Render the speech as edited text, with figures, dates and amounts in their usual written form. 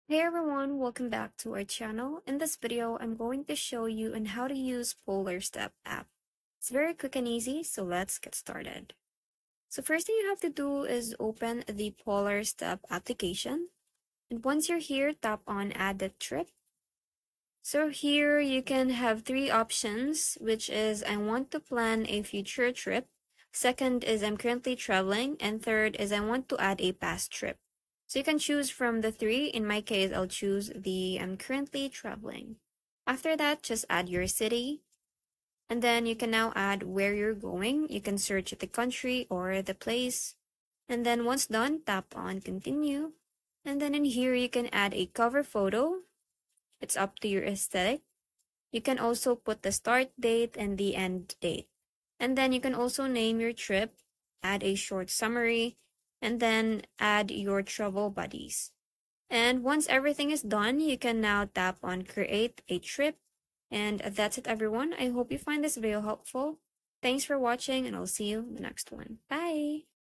Hey everyone, welcome back to our channel. In this video, I'm going to show you on how to use Polarstep app. It's very quick and easy, so let's get started. So first thing you have to do is open the Polarstep application. And once you're here, tap on Add a Trip. So here you can have three options, which is I want to plan a future trip. Second is I'm currently traveling. And third is I want to add a past trip. So you can choose from the three. In my case, I'll choose the I'm currently traveling. After that, just add your city. And then you can now add where you're going. You can search the country or the place. And then once done, tap on continue. And then in here, you can add a cover photo. It's up to your aesthetic. You can also put the start date and the end date. And then you can also name your trip, add a short summary, and then add your travel buddies. And once everything is done, you can now tap on create a trip. And that's it everyone. I hope you find this video helpful. Thanks for watching and I'll see you in the next one. Bye!